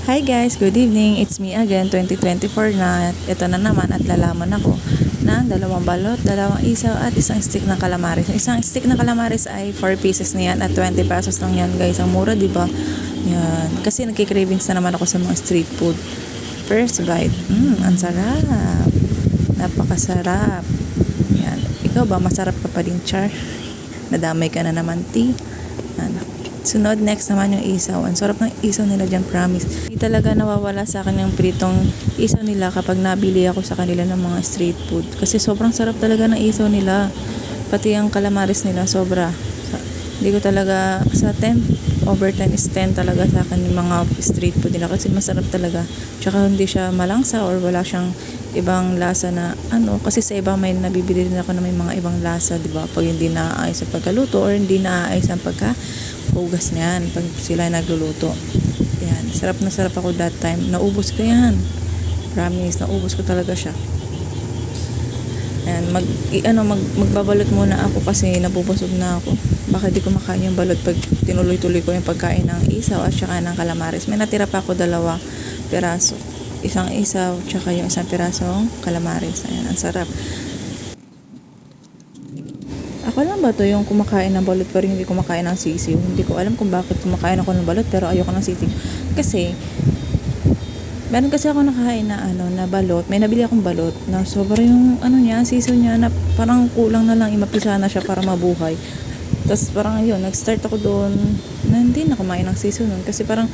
Hi guys, good evening. It's me again, 2024 na. Ito na naman at lalaman ako ng dalawang balot, dalawang isaw at isang stick ng calamares. Isang stick ng calamares ay 4 pieces na yan at 20 pesos lang yan guys. Ang mura, di ba? Yan. Kasi nagki-cravings na naman ako sa mga street food. First bite. Ang sarap. Napakasarap. Yan. Ikaw ba, masarap ka pa din, Char? Nadamay ka na naman, tea. Sunod, next naman yung isaw. Ang sarap ng isaw nila dyan, promise. Hindi talaga nawawala sa akin yung pritong isaw nila kapag nabili ako sa kanila ng mga street food. Kasi sobrang sarap talaga ng isaw nila. Pati ang calamares nila, sobra. Hindi ko talaga, sa 10, over 10 is 10 talaga sa akin yung mga street food nila. Kasi masarap talaga. Tsaka hindi siya malangsa or wala siyang ibang lasa na kasi sa iba may nabibili din ako na may mga ibang lasa, di ba? Pag hindi naaayos ang pagkaluto or hindi naaayos ang pagkahugas niyan pag sila nagluluto. Yan, sarap na sarap ako that time. Naubos ko yan. Promise, naubos ko talaga siya. Yan, magbabalot muna ako kasi nabubusog na ako. Baka di ko makain yung balot pag tinuloy-tuloy ko yung pagkain ng isaw at saka ng calamares. May natira pa ako 2 piraso. Isang isaw, tsaka yung isang pirasong calamares. Ayan, ang sarap. Ako lang ba to yung kumakain ng balot pero hindi kumakain ng sisiw? Hindi ko alam kung bakit kumakain ako ng balot pero ayoko ng sisiw. Kasi, meron kasi ako nakain na na balot. May nabili akong balot na sobra yung niya, sisiw niya na parang kulang na lang, imapisa na siya para mabuhay. Tapos parang yun, nag-start ako doon na hindi na kumain ng sisiw nun. Kasi parang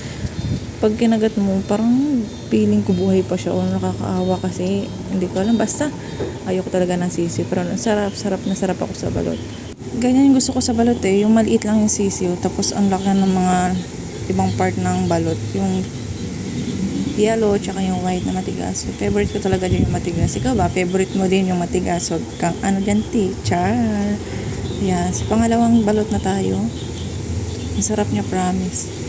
pag kinagat mo, parang feeling ko buhay pa siya o nakakaawa kasi hindi ko alam. Basta, ayoko talaga ng sisiw. Pero sarap na sarap ako sa balot. Ganyan yung gusto ko sa balot yung maliit lang yung sisiw. Tapos ang laki ng mga ibang part ng balot. Yung yellow, tsaka yung white na matigas. So, favorite ko talaga din yung matigas. Ikaw ba? Favorite mo din yung matigas? So, dyan, teacher? Yes. Pangalawang balot na tayo. Ang sarap niya, promise.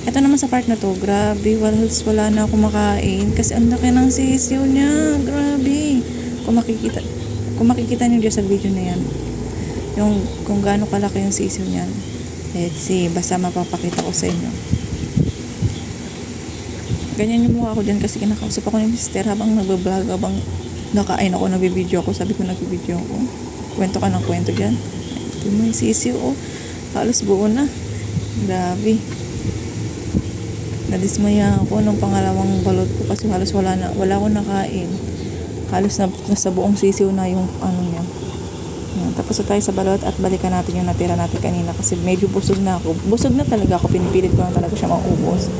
Ito naman sa part na to, grabe, wala na ako makain kasi ang laki ng sisiw niya, grabe. Kung makikita niyo dyan sa video na yan, yung kung gaano kalaki yung sisiw niyan. Let's see, basta mapapakita ko sa inyo. Ganyan yung mukha ko dyan kasi kinakausap ako ni Mister habang nagbablog, habang nakain ako, nagbibideo ako, sabi ko nagbibideo ako. Kwento ka ng kwento dyan. Ito mo yung sisiw, halos buo na. Grabe. Nadismaya ako nung pangalawang balot ko kasi halos wala akong nakain. Halos nasa buong sisiw na yung niya. Yan. Tapos tayo sa balot at balikan natin yung natira natin kanina kasi medyo busog na ako. Busog na talaga ako, pinipilit ko lang talaga siya maubos.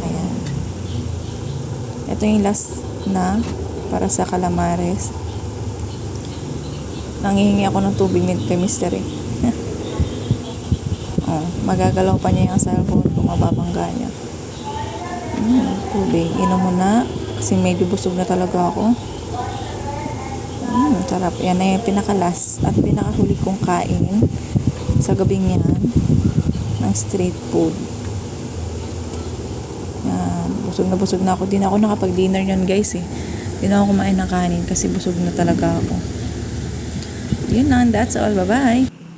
Ayan. Ito yung last na para sa calamares. Nangihingi ako ng tubig kay Mister magagalaw pa niya yung cellphone kung mababangga niya. Tubig. Inom mo na kasi medyo busog na talaga ako. Sarap. Yan na yung pinakalas at pinakahuli kong kain sa gabing yan ng street food. Yan. Busog na ako. Di na ako nakapag-dinner yun guys Di na ako kumain ng kanin kasi busog na talaga ako. Yun lang. That's all. Bye-bye.